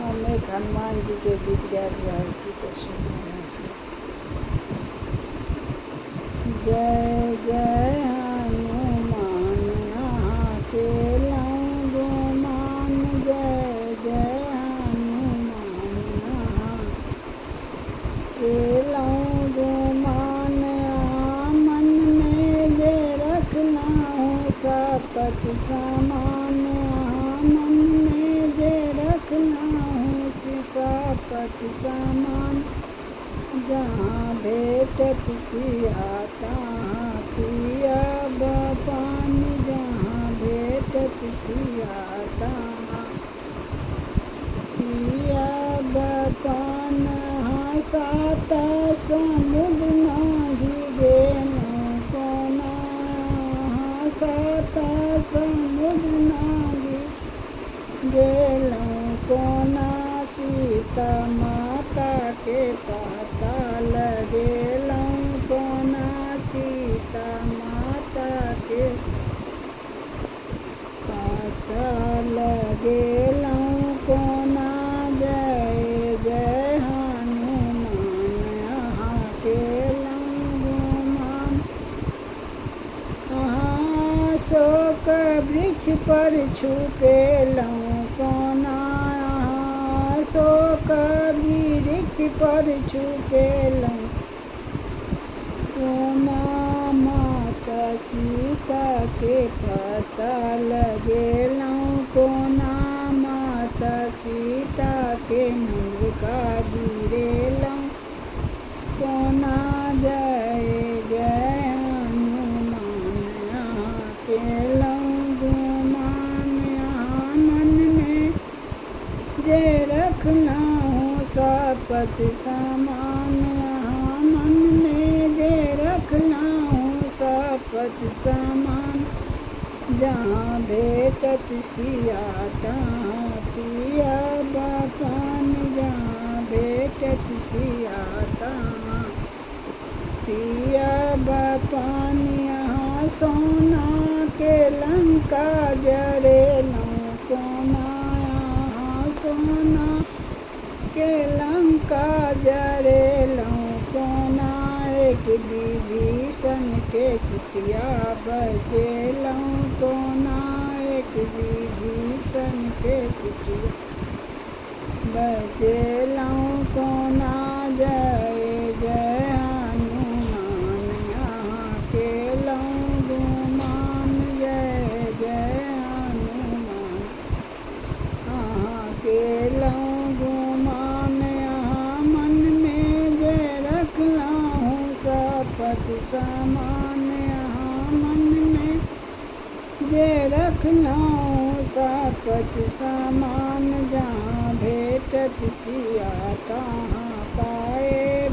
हम एक हनुमान जी के गीत गाबि रहल छी तऽ सुनू यहाँ से। जय जय हनुमान अहाँ केलहुँ गुमान, जय जय हनुमान अहाँ केलहुँ गुमान। अहाँ मन में जे रखलहुँ सपत समान, अहाँ मन में जे रखलहुँ सपत समान। जहाँ भेटत सिया तहाँ पियब पानी, जहाँ भेटत सिया तहाँ पियब पान। हाँ सात समुद्र नाही गेलहुँ कोना, हाँ सात समुद्र नाही गेलहुँ कोना। सीता माता के पता लगेलहुँ कोना, सीता माता के पता लगेलहुँ कोना। जय जय हनुमान अहाँ केलहुँ गुमान। अहाँ शोक वृक्ष पर छुपेलहुँ कोना, शोक वृक्ष पर छुपेलहुँ कोना। माता सीता के पता लगेलहुँ कोना, माता सीता के मुर्गा गिरेलहुँ कोना। जय जय हनुमान अहाँ केलहुँ गुमान। अहाँ मन में जे रखलहुँ सपत समान, अहाँ मन में जे रखलहुँ सपत समान। जहाँ भेटत सिया तहाँ पियब पानी, जहाँ भेटत सिया तहाँ पियब पानी। यहाँ सोना के लंका जरेलहुँ कोना, सोना के लंका जरेलहुँ कोना। एक विभीषण के कुटिया बचेलहुँ कोना, एक विभीषण के कुटिया बचेलहुँ कोना। जय जय हनुमान अहाँ केलहुँ गुमान, जय जय हनुमान अहाँ केलहुँ गुमान। अहाँ मन में जे रखलहुँ सपत समान, अहाँ मन में जे रखलहुँ सपत समान। जहाँ भेटत सिया तहाँ पाए